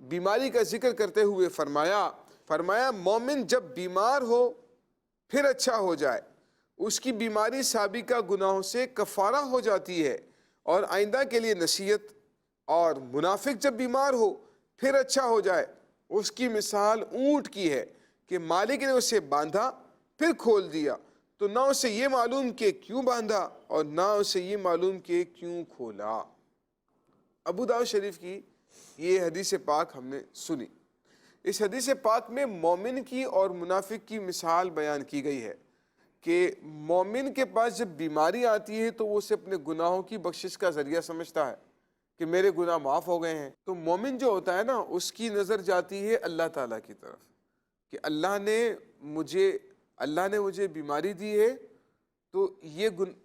بیماری کا ذکر کرتے ہوئے فرمایا مومن جب بیمار ہو پھر اچھا ہو جائے، اس کی بیماری سابقہ گناہوں سے کفارہ ہو جاتی ہے اور آئندہ کے لیے نصیحت۔ اور منافق جب بیمار ہو پھر اچھا ہو جائے، اس کی مثال اونٹ کی ہے کہ مالک نے اسے باندھا پھر کھول دیا، تو نہ اسے یہ معلوم کہ کیوں باندھا اور نہ اسے یہ معلوم کہ کیوں کھولا۔ ابو داؤد شریف کی یہ حدیث پاک ہم نے سنی۔ اس حدیث پاک میں مومن کی اور منافق کی مثال بیان کی گئی ہے کہ مومن کے پاس جب بیماری آتی ہے تو وہ اسے اپنے گناہوں کی بخشش کا ذریعہ سمجھتا ہے کہ میرے گناہ معاف ہو گئے ہیں۔ تو مومن جو ہوتا ہے نا، اس کی نظر جاتی ہے اللہ تعالیٰ کی طرف کہ اللہ نے مجھے بیماری دی ہے تو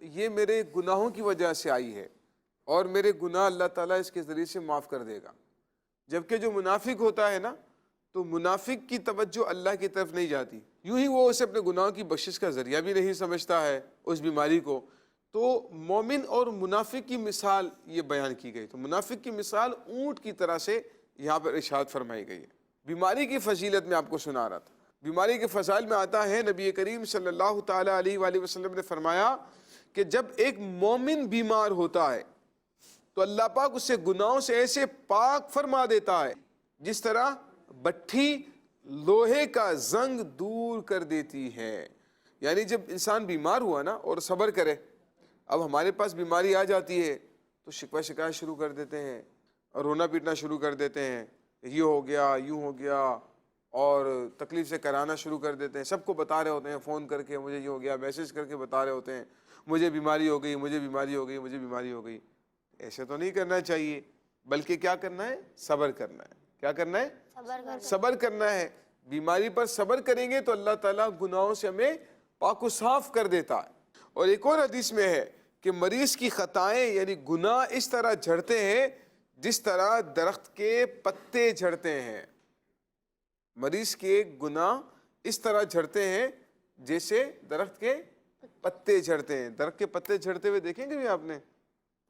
یہ میرے گناہوں کی وجہ سے آئی ہے اور میرے گناہ اللہ تعالیٰ اس کے ذریعے سے معاف کر دے گا۔ جبکہ جو منافق ہوتا ہے نا، تو منافق کی توجہ اللہ کی طرف نہیں جاتی، یوں ہی وہ اسے اپنے گناہوں کی بخشش کا ذریعہ بھی نہیں سمجھتا ہے اس بیماری کو۔ تو مومن اور منافق کی مثال یہ بیان کی گئی، تو منافق کی مثال اونٹ کی طرح سے یہاں پر ارشاد فرمائی گئی ہے۔ بیماری کی فضیلت میں آپ کو سنا رہا تھا، بیماری کے فضائل میں آتا ہے نبی کریم صلی اللہ تعالیٰ علیہ وآلہ وسلم نے فرمایا کہ جب ایک مومن بیمار ہوتا ہے تو اللہ پاک اسے گناہوں سے ایسے پاک فرما دیتا ہے جس طرح بٹھی لوہے کا زنگ دور کر دیتی ہے۔ یعنی جب انسان بیمار ہوا نا اور صبر کرے، اب ہمارے پاس بیماری آ جاتی ہے تو شکوہ شکایت شروع کر دیتے ہیں اور رونا پیٹنا شروع کر دیتے ہیں، یہ ہو گیا، یوں ہو گیا، اور تکلیف سے کرانا شروع کر دیتے ہیں۔ سب کو بتا رہے ہوتے ہیں، فون کر کے مجھے یہ ہو گیا، میسج کر کے بتا رہے ہوتے ہیں مجھے بیماری ہو گئی، مجھے بیماری ہو گئی، مجھے بیماری ہو گئی۔ ایسے تو نہیں کرنا چاہیے، بلکہ کیا کرنا ہے؟ صبر کرنا ہے۔ کیا کرنا ہے؟ صبر کرنا ہے۔ بیماری پر صبر کریں گے تو اللہ تعالیٰ گناہوں سے ہمیں پاک و صاف کر دیتا ہے۔ اور ایک اور حدیث میں ہے کہ مریض کی خطائیں یعنی گناہ اس طرح جھڑتے ہیں جس طرح درخت کے پتے جھڑتے ہیں۔ مریض کے گناہ اس طرح جھڑتے ہیں جیسے درخت کے پتے جھڑتے ہیں۔ درخت کے پتے جھڑتے ہوئے دیکھیں گے بھی آپ نے،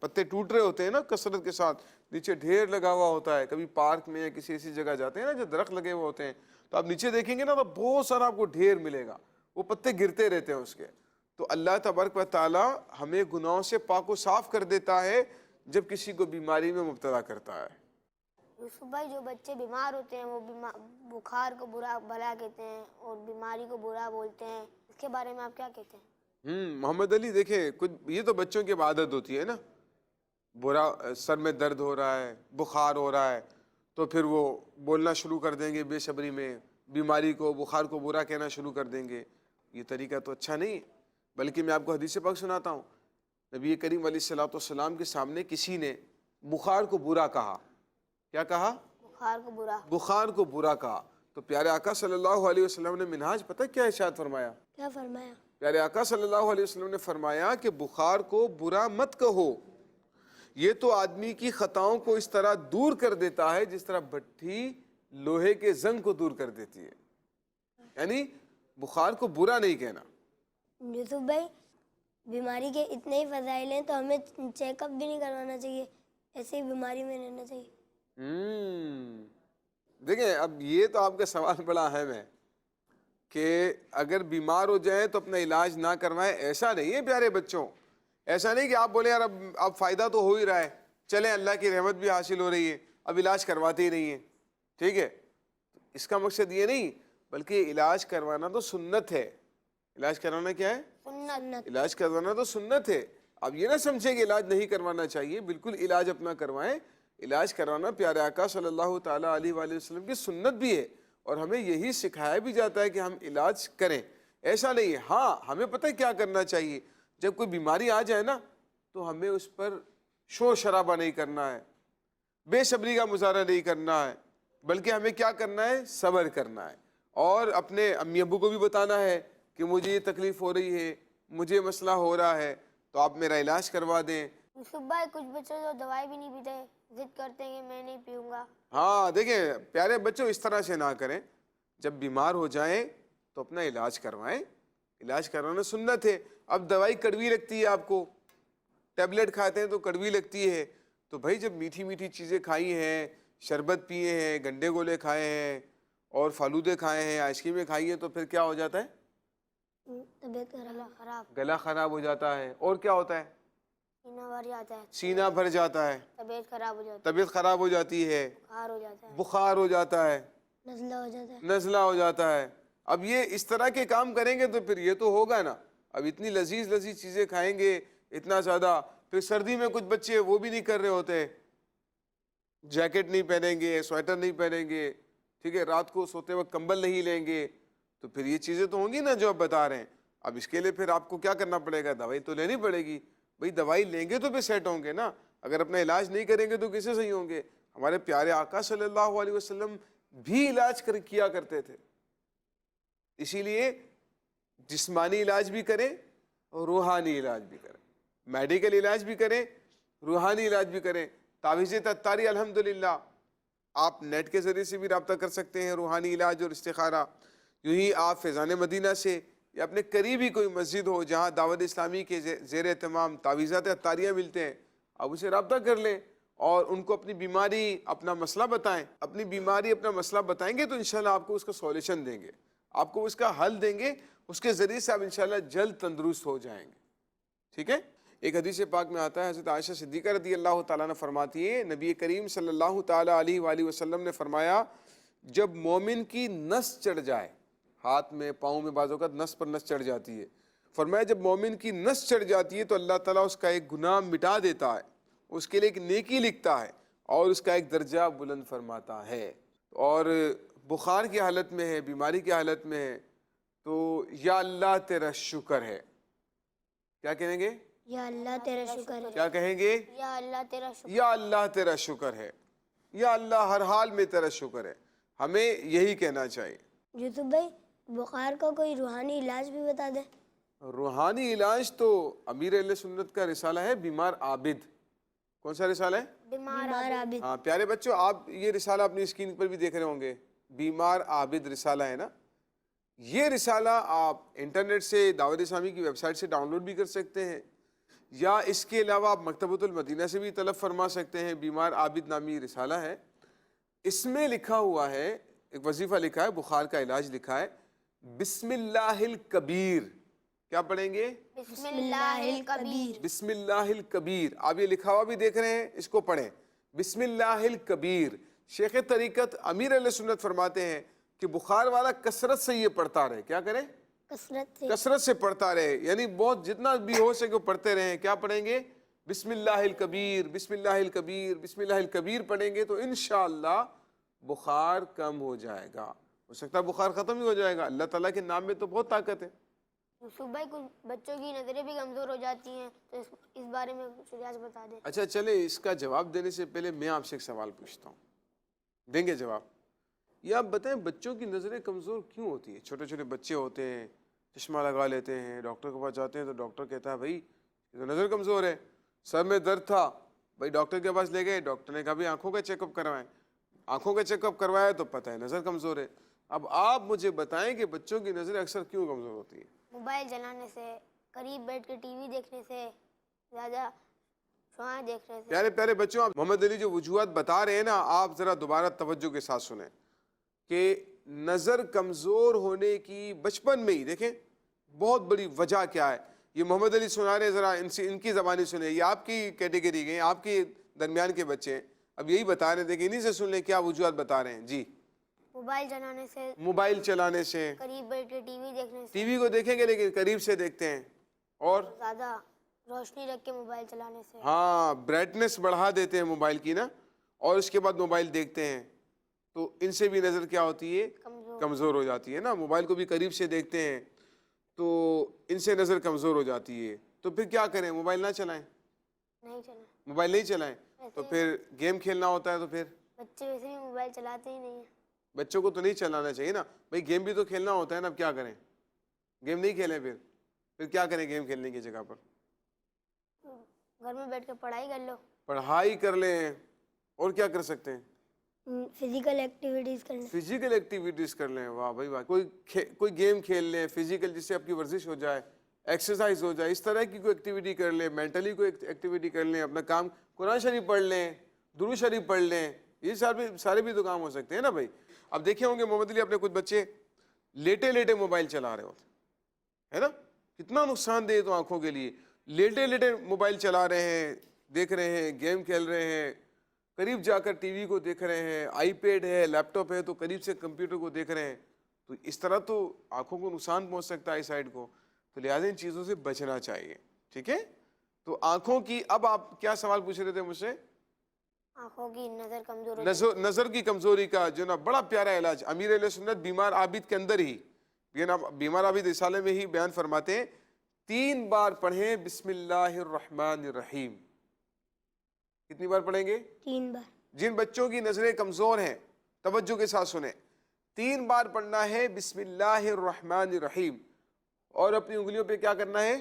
پتے ٹوٹ رہے ہوتے ہیں نا کثرت کے ساتھ، نیچے ڈھیر لگا ہوا ہوتا ہے۔ کبھی پارک میں یا کسی ایسی جگہ جاتے ہیں نا جو درخت لگے ہوئے ہوتے ہیں تو آپ نیچے دیکھیں گے نا تو بہت سارا آپ کو ڈھیر ملے گا، وہ پتے گرتے رہتے ہیں اس کے۔ تو اللہ تبارک و تعالی ہمیں گناہوں سے پاک و صاف کر دیتا ہے جب کسی کو بیماری میں مبتلا کرتا ہے۔ یوسف بھائی، جو بچے بیمار ہوتے ہیں وہ بخار کو برا بلا کہتے ہیں اور بیماری کو برا بولتے ہیں، اس کے بارے میں آپ کیا کہتے ہیں؟ محمد علی دیکھیں، کچھ یہ تو بچوں کی عادت ہوتی ہے نا، برا سر میں درد ہو رہا ہے، بخار ہو رہا ہے تو پھر وہ بولنا شروع کر دیں گے بے صبری میں، بیماری کو بخار کو برا کہنا شروع کر دیں گے۔ یہ طریقہ تو اچھا نہیں ہے، بلکہ میں آپ کو حدیث پاک سناتا ہوں۔ نبی کریم علیہ الصلوۃ والسلام کے سامنے کسی نے بخار کو برا کہا۔ کیا کہا؟ بخار کو برا کہا تو پیارے آقا صلی اللہ علیہ وسلم نے منہاج پتہ کیا ارشاد فرمایا؟ کیا فرمایا؟ پیارے آقا صلی اللہ علیہ وسلم نے فرمایا کہ بخار کو برا مت کہو، یہ تو آدمی کی خطاؤں کو اس طرح دور کر دیتا ہے جس طرح بٹھی لوہے کے زنگ کو دور کر دیتی ہے۔ یعنی بخار کو برا نہیں کہنا۔ یوسف بھائی، بیماری کے اتنے ہی فضائل ہیں تو ہمیں چیک اپ بھی نہیں کروانا چاہیے، ایسے ہی بیماری میں رہنا چاہیے۔ دیکھیں، اب یہ تو آپ کا سوال بڑا اہم ہے کہ اگر بیمار ہو جائیں تو اپنا علاج نہ کروائیں۔ ایسا نہیں ہے پیارے بچوں، ایسا نہیں کہ آپ بولیں یار اب فائدہ تو ہو ہی رہا ہے، چلیں اللہ کی رحمت بھی حاصل ہو رہی ہے، اب علاج کرواتے ہی نہیں ہیں، ٹھیک ہے۔ اس کا مقصد یہ نہیں، بلکہ علاج کروانا تو سنت ہے۔ علاج کروانا کیا ہے؟ سنت۔ علاج کروانا تو سنت ہے۔ اب یہ نہ سمجھیں کہ علاج نہیں کروانا چاہیے، بالکل علاج اپنا کروائیں۔ علاج کروانا پیارے آقا صلی اللہ تعالیٰ علیہ وآلہ وسلم کی سنت بھی ہے اور ہمیں یہی سکھایا بھی جاتا ہے کہ ہم علاج کریں۔ ایسا نہیں ہے۔ ہاں، ہمیں پتہ ہے کیا کرنا چاہیے، جب کوئی بیماری آ جائے نا تو ہمیں اس پر شور شرابہ نہیں کرنا ہے، بے صبری کا مظاہرہ نہیں کرنا ہے، بلکہ ہمیں کیا کرنا ہے؟ صبر کرنا ہے، اور اپنے امی ابو کو بھی بتانا ہے کہ مجھے یہ تکلیف ہو رہی ہے، مجھے مسئلہ ہو رہا ہے، تو آپ میرا علاج کروا دیں۔ یوسف بھائی، کچھ بچے تو دوائی بھی نہیں پیتے، ضد کرتے ہیں کہ میں نہیں پیوں گا۔ ہاں دیکھیں پیارے بچوں، اس طرح سے نہ کریں۔ جب بیمار ہو جائیں تو اپنا علاج کروائیں، علاج کروانا سنت ہے۔ اب دوائی کڑوی لگتی ہے، آپ کو ٹیبلٹ کھاتے ہیں تو کڑوی لگتی ہے، تو بھائی جب میٹھی میٹھی چیزیں کھائی ہیں، شربت پیے ہیں، گنڈے گولے کھائے ہیں اور فالودے کھائے ہیں، آئس کریمیں کھائی ہیں، تو پھر کیا ہو جاتا ہے؟ طبیعت خراب، گلا خراب ہو جاتا ہے، اور کیا ہوتا ہے؟ سینہ بھر جاتا ہے، سینہ بھر جاتا ہے، طبیعت خراب ہو جاتی ہے، طبیعت خراب ہو جاتی ہے، بخار ہو جاتا ہے، بخار ہو جاتا ہے، نزلہ ہو جاتا ہے۔ نزلہ ہو جاتا ہے۔ اب یہ اس طرح کے کام کریں گے تو پھر یہ تو ہوگا نا۔ اب اتنی لذیذ لذیذ چیزیں کھائیں گے اتنا زیادہ، پھر سردی میں کچھ بچے وہ بھی نہیں کر رہے ہوتے، جیکٹ نہیں پہنیں گے، سویٹر نہیں پہنیں گے، ٹھیک ہے، رات کو سوتے وقت کمبل نہیں لیں گے، تو پھر یہ چیزیں تو ہوں گی نا جو آپ بتا رہے ہیں۔ اب اس کے لیے پھر آپ کو کیا کرنا پڑے گا؟ دوائی تو لینی پڑے گی بھئی، دوائی لیں گے تو پھر سیٹ ہوں گے نا۔ اگر اپنا علاج نہیں کریں گے تو کیسے صحیح ہوں گے؟ ہمارے پیارے آقا صلی اللہ علیہ وسلم بھی علاج کیا کرتے تھے، اسی لیے جسمانی علاج بھی کریں اور روحانی علاج بھی کریں، میڈیکل علاج بھی کریں، روحانی علاج بھی کریں۔ تعویذ تتاری الحمدللہ آپ نیٹ کے ذریعے سے بھی رابطہ کر سکتے ہیں، روحانی علاج اور استخارہ۔ یوں ہی آپ فیضان مدینہ سے یا اپنے قریبی کوئی مسجد ہو جہاں دعوت اسلامی کے زیر اہتمام تعویذات اتاریہ ملتے ہیں، آپ اسے رابطہ کر لیں اور ان کو اپنی بیماری اپنا مسئلہ بتائیں۔ اپنی بیماری اپنا مسئلہ بتائیں گے تو انشاءاللہ آپ کو اس کا سولوشن دیں گے، آپ کو اس کا حل دیں گے، اس کے ذریعے سے آپ انشاءاللہ جلد تندرست ہو جائیں گے، ٹھیک ہے۔ ایک حدیث پاک میں آتا ہے، حضرت عائشہ صدیقہ رضی اللہ تعالیٰ عنہ فرماتی ہے، نبی کریم صلی اللہ تعالیٰ علیہ وآلہ وسلم نے فرمایا، جب مومن کی نس چڑھ جائے، ہاتھ میں پاؤں میں بعض اوقات نس پر نس چڑھ جاتی ہے، فرمایا جب مومن کی نس چڑھ جاتی ہے تو اللہ تعالیٰ اس کا ایک گناہ مٹا دیتا ہے، اس کے لیے ایک نیکی لکھتا ہے اور اس کا ایک درجہ بلند فرماتا ہے۔ اور بخار کی حالت میں ہے، بیماری کی حالت میں ہے، تو یا اللہ تیرا شکر ہے، کیا کہیں گے؟ یا اللہ تیرا شکر ہے، کیا کہیں گے؟ یا اللہ تیرا شکر، یا اللہ تیرا شکر ہے، یا اللہ ہر حال میں تیرا شکر ہے، ہمیں یہی کہنا چاہیے۔ یوسف بھائی بخار کا کوئی روحانی علاج بھی بتا دیں۔ روحانی علاج تو امیر اہل سنت کا رسالہ ہے بیمار عابد۔ کون سا رسالہ ہے؟ بیمار عابد۔ ہاں پیارے بچوں، آپ یہ رسالہ اپنی اسکرین پر بھی دیکھ رہے ہوں گے، بیمار عابد رسالہ ہے نا۔ یہ رسالہ آپ انٹرنیٹ سے دعوت اسلامی کی ویب سائٹ سے ڈاؤن لوڈ بھی کر سکتے ہیں، یا اس کے علاوہ آپ مکتبۃ المدینہ سے بھی طلب فرما سکتے ہیں۔ بیمار عابد نامی رسالہ ہے، اس میں لکھا ہوا ہے، ایک وظیفہ لکھا ہے، بخار کا علاج لکھا ہے، بسم اللہ الکبیر۔ کیا پڑھیں گے؟ بسم اللہ الکبیر۔ بسم اللہ الکبیر، آپ یہ لکھا ہوا بھی دیکھ رہے ہیں، اس کو پڑھیں، بسم اللہ الکبیر۔ شیخ طریقت امیر اہل سنت فرماتے ہیں کہ بخار والا کثرت سے یہ پڑھتا رہے، کیا کریں؟ کثرت سے پڑھتا رہے، یعنی بہت جتنا بھی ہو سکے پڑھتے رہیں۔ کیا پڑھیں گے؟ بسم اللہ الکبیر، بسم اللہ الکبیر، بسم اللہ الکبیر پڑھیں گے تو انشاءاللہ بخار کم ہو جائے گا، ہو سکتا ہے بخار ختم ہی ہو جائے گا۔ اللہ تعالیٰ کے نام میں تو بہت طاقت ہے۔ یوسف بھائی کچھ بچوں کی نظریں بھی کمزور ہو جاتی ہیں، تو اس بارے میں کچھ علاج بتا دیں۔ اچھا چلے، اس کا جواب دینے سے پہلے میں آپ سے ایک سوال پوچھتا ہوں، دیں گے جواب؟ یہ آپ بتائیں بچوں کی نظریں کمزور کیوں ہوتی ہیں؟ چھوٹے چھوٹے بچے ہوتے ہیں، چشمہ لگا لیتے ہیں، ڈاکٹر کے پاس جاتے ہیں تو ڈاکٹر کہتا ہے بھائی یہ تو نظر کمزور ہے، سر میں درد تھا، بھائی ڈاکٹر کے پاس لے گئے، ڈاکٹر نے کہا بھائی آنکھوں کا چیک اپ کروائیں، آنکھوں کا چیک اپ کروایا تو پتہ ہے نظر کمزور ہے۔ اب آپ مجھے بتائیں کہ بچوں کی نظریں اکثر کیوں کمزور ہوتی ہیں؟ موبائل چلانے سے، قریب بیٹھ کے ٹی وی دیکھنے سے، زیادہ شعاعیں دیکھنے سے۔ پیارے پیارے بچوں، آپ محمد علی جو وجوہات بتا رہے ہیں نا، آپ ذرا دوبارہ توجہ کے ساتھ سنیں کہ نظر کمزور ہونے کی بچپن میں ہی دیکھیں بہت بڑی وجہ کیا ہے۔ یہ محمد علی سنا رہے، ذرا ان کی زبانی سنیں، یہ آپ کی کیٹیگری کے ہیں، آپ کے درمیان کے بچے ہیں، اب یہی بتا رہے ہیں، دیکھیں انہی سے سن لیں کیا وجوہات بتا رہے ہیں۔ جی، موبائل چلانے سے، موبائل چلانے سے، قریب بیٹھ کے ٹی وی دیکھنے سے، ٹی وی کو دیکھیں گے لیکن قریب سے دیکھتے ہیں، اور زیادہ روشنی رکھ کے موبائل چلانے سے، ہاں برائٹنس بڑھا دیتے ہیں موبائل کی نا، اور اس کے بعد موبائل دیکھتے ہیں، تو ان سے بھی نظر کیا ہوتی ہے؟ کمزور ہو جاتی ہے نا۔ موبائل کو بھی قریب سے دیکھتے ہیں تو ان سے نظر کمزور ہو جاتی ہے، تو پھر کیا کریں؟ موبائل نہ چلائیں، نہیں چلائیں، موبائل نہیں چلائیں، تو پھر گیم کھیلنا ہوتا ہے، تو پھر بچے ویسے بھی موبائل چلاتے ہی نہیں ہیں۔ بچوں کو تو نہیں چلانا چاہیے نا بھائی، گیم بھی تو کھیلنا ہوتا ہے نا، اب کیا کریں؟ گیم نہیں کھیلیں، پھر کیا کریں گیم کھیلنے کی جگہ پر؟ گھر میں بیٹھ کے پڑھائی کر لو، پڑھائی کر لیں، اور کیا کر سکتے ہیں؟ فزیکل ایکٹیویٹیز کر لیں، فزیکل ایکٹیویٹیز کر لیں، واہ بھائی واہ، کوئی گیم کھیل لیں فزیکل، جس سے آپ کی ورزش ہو جائے، ایکسرسائز ہو جائے، اس طرح کی کوئی ایکٹیویٹی کر لیں، مینٹلی کوئی ایکٹیویٹی کر لیں، اپنا کام قرآن شریف پڑھ لیں، درود شریف پڑھ لیں، یہ سارے بھی تو کام ہو سکتے ہیں نا بھائی. اب دیکھے ہوں گے محمد علی اپنے کچھ بچے لیٹے لیٹے موبائل چلا رہے ہوتے ہے نا, کتنا نقصان دہ تو آنکھوں کے لیے. لیٹے لیٹے موبائل چلا رہے ہیں, دیکھ رہے ہیں, گیم کھیل رہے ہیں, قریب جا کر ٹی وی کو دیکھ رہے ہیں, آئی پیڈ ہے, لیپ ٹاپ ہے تو قریب سے کمپیوٹر کو دیکھ رہے ہیں, تو اس طرح تو آنکھوں کو نقصان پہنچ سکتا ہے آئی سائڈ کو. تو لہٰذا ان چیزوں سے بچنا چاہیے. ٹھیک ہے, تو آنکھوں کی, اب آپ کیا سوال پوچھ رہے تھے مجھ سے؟ آنکھوں کی نظر کمزور ہوتی ہے. نظر کی کمزوری کا جو نا بڑا پیارا علاج امیر علیہ سنت بیمار عابد کے اندر ہی, بیمار عابد رسالے میں ہی بیان فرماتے ہیں, 3 بار پڑھیں بسم اللہ الرحمن الرحیم. کتنی بار پڑھیں گے؟ 3 بار. جن بچوں کی نظریں کمزور ہیں توجہ کے ساتھ سنیں, 3 بار پڑھنا ہے بسم اللہ الرحمن الرحیم, اور اپنی انگلیوں پہ کیا کرنا ہے؟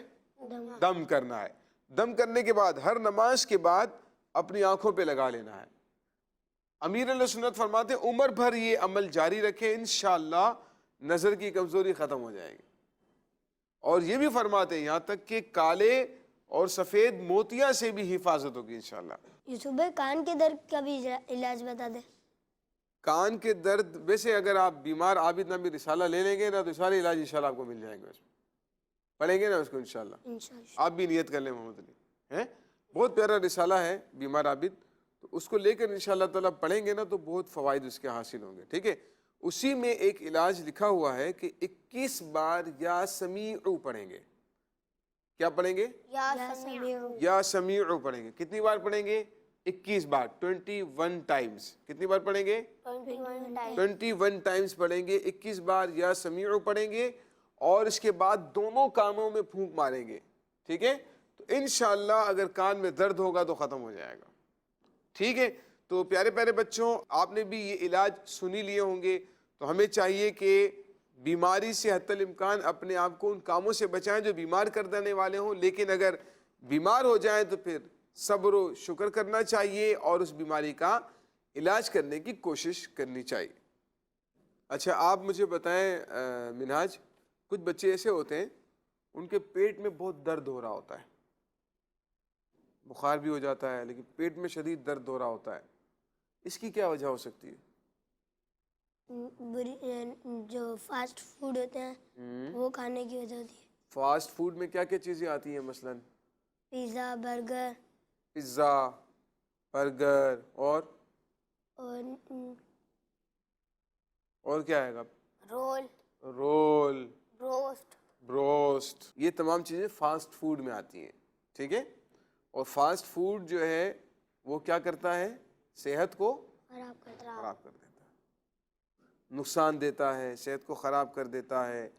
دم کرنا ہے. دم کرنے کے بعد ہر نماز کے بعد اپنی آنکھوں پہ لگا لینا ہے. امیر علیہ سنت فرماتے ہیں عمر بھر یہ عمل جاری رکھیں, انشاءاللہ نظر کی کمزوری ختم ہو جائے گی. اور یہ بھی فرماتے ہیں یہاں تک کہ کالے اور سفید موتیاں سے بھی حفاظت ہوگی انشاءاللہ. یوسف بھائی کان کے درد کا بھی علاج بتا دیں. کان کے درد, ویسے اگر آپ بیمار عابد نامی رسالہ لے لیں گے نا تو سارے علاج انشاءاللہ آپ کو مل جائیں گے. اس میں پڑھیں گے نا اس کو انشاءاللہ. آپ بھی نیت کر لیں محمد علی, ہیں بہت پیارا رسالہ ہے بیمار عابد, تو اس کو لے کر انشاءاللہ تعالیٰ پڑھیں گے نا تو بہت فوائد اس کے حاصل ہوں گے. ٹھیک ہے, اسی میں ایک علاج لکھا ہوا ہے کہ 21 بار یا سمیعو پڑھیں گے. کیا پڑھیں گے؟ یا سمیعو پڑھیں گے. کتنی بار پڑھیں گے؟ 21 بار, 21 ٹائمز. کتنی بار پڑھیں گے؟ 21 ٹائمز پڑھیں گے. 21 بار یا سمیعو پڑھیں گے, اور اس کے بعد دونوں کانوں میں پھونک ماریں گے. ٹھیک ہے, تو انشاءاللہ اگر کان میں درد ہوگا تو ختم ہو جائے گا. ٹھیک ہے, تو پیارے پیارے بچوں, آپ نے بھی یہ علاج سنی لیے ہوں گے, تو ہمیں چاہیے کہ بیماری سے حتی الامکان اپنے آپ کو ان کاموں سے بچائیں جو بیمار کر دینے والے ہوں, لیکن اگر بیمار ہو جائیں تو پھر صبر و شکر کرنا چاہیے اور اس بیماری کا علاج کرنے کی کوشش کرنی چاہیے. اچھا آپ مجھے بتائیں منہاج, کچھ بچے ایسے ہوتے ہیں ان کے پیٹ میں بہت درد ہو رہا ہوتا ہے, بخار بھی ہو جاتا ہے لیکن پیٹ میں شدید درد ہو رہا ہوتا ہے, اس کی کیا وجہ ہو سکتی ہے؟ جو فاسٹ فوڈ ہوتے ہیں وہ کھانے کی وجہ ہوتی ہے. فاسٹ فوڈ میں کیا کیا چیزیں آتی ہیں؟ مثلاً پیزا, برگر, اور کیا ہے گا؟ رول, بروسٹ, یہ تمام چیزیں فاسٹ فوڈ میں آتی ہیں. ٹھیک ہے, اور فاسٹ فوڈ جو ہے وہ کیا کرتا ہے؟ صحت کو خراب کر دیتا ہے, نقصان دیتا ہے, صحت کو خراب کر دیتا ہے.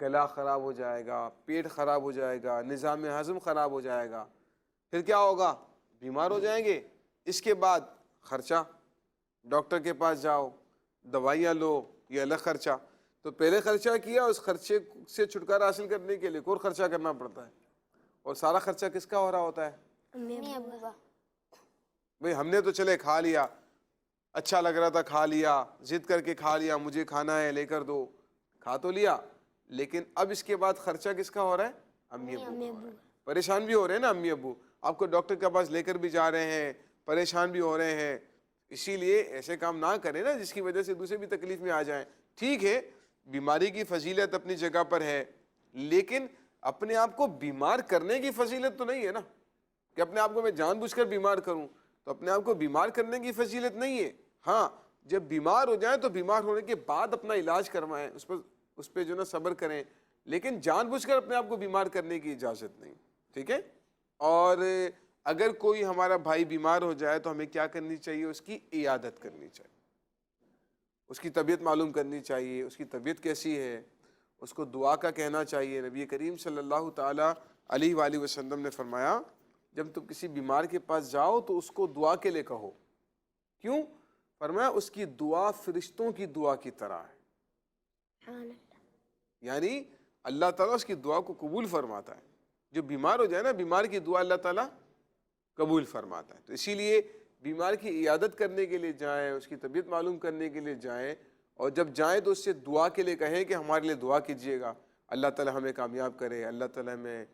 گلا خراب ہو جائے گا, پیٹ خراب ہو جائے گا, نظام ہضم خراب ہو جائے گا, پھر کیا ہوگا؟ بیمار ہو جائیں گے. اس کے بعد خرچہ, ڈاکٹر کے پاس جاؤ, دوائیاں لو, یہ الگ خرچہ. تو پہلے خرچہ کیا, اس خرچے سے چھٹکارا حاصل کرنے کے لیے اور خرچہ کرنا پڑتا ہے, اور سارا خرچہ کس کا ہو رہا ہوتا ہے؟ امی ابو کا. بھئی ہم نے تو چلے کھا لیا, اچھا لگ رہا تھا کھا لیا, ضد کر کے کھا لیا, مجھے کھانا ہے لے کر دو, کھا تو لیا, لیکن اب اس کے بعد خرچہ کس کا ہو رہا ہے؟ امی ابو. پریشان بھی ہو رہے ہیں نا امی ابو, آپ کو ڈاکٹر کے پاس لے کر بھی جا رہے ہیں, پریشان بھی ہو رہے ہیں. اسی لیے ایسے کام نہ کریں نا جس کی وجہ سے دوسرے بھی تکلیف میں آ جائیں. ٹھیک ہے, بیماری کی فضیلت اپنی جگہ پر ہے, لیکن اپنے آپ کو بیمار کرنے کی فضیلت تو نہیں ہے نا, کہ اپنے آپ کو میں جان بوجھ کر بیمار کروں, تو اپنے آپ کو بیمار کرنے کی فضیلت نہیں ہے. ہاں جب بیمار ہو جائیں تو بیمار ہونے کے بعد اپنا علاج کروائیں, اس پہ جو نا صبر کریں, لیکن جان بوجھ کر اپنے آپ کو بیمار کرنے کی اجازت نہیں. ٹھیک ہے, اور اگر کوئی ہمارا بھائی بیمار ہو جائے تو ہمیں کیا کرنی چاہیے؟ اس کی عیادت کرنی چاہیے, اس کی طبیعت معلوم کرنی چاہیے, اس کی طبیعت کیسی ہے, اس کو دعا کا کہنا چاہیے. نبی کریم صلی اللہ تعالیٰ علیہ وآلہ وسلم نے فرمایا جب تم کسی بیمار کے پاس جاؤ تو اس کو دعا کے لیے کہو. کیوں؟ فرمایا اس کی دعا فرشتوں کی دعا کی طرح ہے, یعنی اللہ تعالیٰ اس کی دعا کو قبول فرماتا ہے. جو بیمار ہو جائے نا, بیمار کی دعا اللہ تعالیٰ قبول فرماتا ہے. تو اسی لیے بیمار کی عیادت کرنے کے لیے جائیں, اس کی طبیعت معلوم کرنے کے لیے جائیں, اور جب جائیں تو اس سے دعا کے لیے کہیں کہ ہمارے لیے دعا کیجیے گا, اللہ تعالیٰ ہمیں کامیاب کرے, اللہ تعالیٰ ہمیں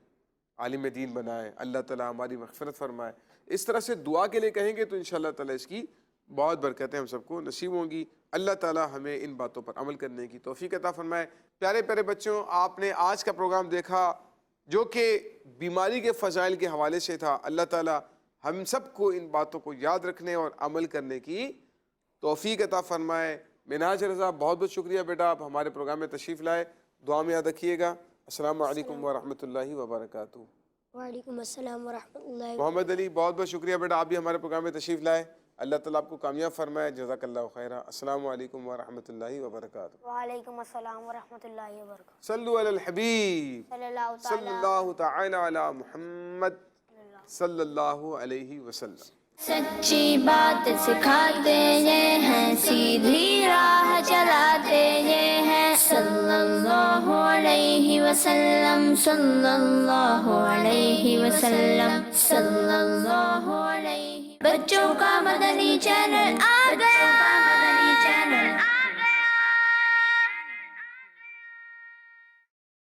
عالم دین بنائے, اللہ تعالیٰ ہماری مغفرت فرمائے. اس طرح سے دعا کے لیے کہیں گے تو انشاءاللہ تعالیٰ اس کی بہت برکتیں ہم سب کو نصیب ہوں گی۔ اللہ تعالی ہمیں ان باتوں پر عمل کرنے کی توفیق عطا فرمائے۔ پیارے پیارے بچوں، آپ نے آج کا پروگرام دیکھا جو کہ بیماری کے فضائل کے حوالے سے تھا۔ اللہ تعالی ہم سب کو ان باتوں کو یاد رکھنے اور عمل کرنے کی توفیق عطا فرمائے۔ منہاج رضا، بہت بہت شکریہ بیٹا، آپ ہمارے پروگرام میں تشریف لائے، دعا میں یاد رکھیے گا۔ السلام علیکم ورحمۃ اللہ وبرکاتہ۔ وعلیکم السلام ورحمۃ اللہ۔ محمد علی، بہت بہت شکریہ بیٹا، آپ بھی ہمارے پروگرام میں تشریف لائے، اللہ تعالیٰ آپ کو کامیاب فرمائے، جزاک اللہ خیرہ۔ السلام علیکم ورحمۃ اللہ وبرکاتہ۔ وعلیکم السلام ورحمۃ اللہ وبرکاتہ۔ صلو علی الحبیب صلی اللہ تعالی علی محمد صلی اللہ علیہ وسلم۔ سچی بات سکھاتے یہ ہیں، سیدھی راہ چلاتے یہ ہیں، صلی اللہ علیہ وسلم، صلی اللہ علیہ وسلم، صلی اللہ علیہ۔ بچوں کا مدنی چینل آ گیا۔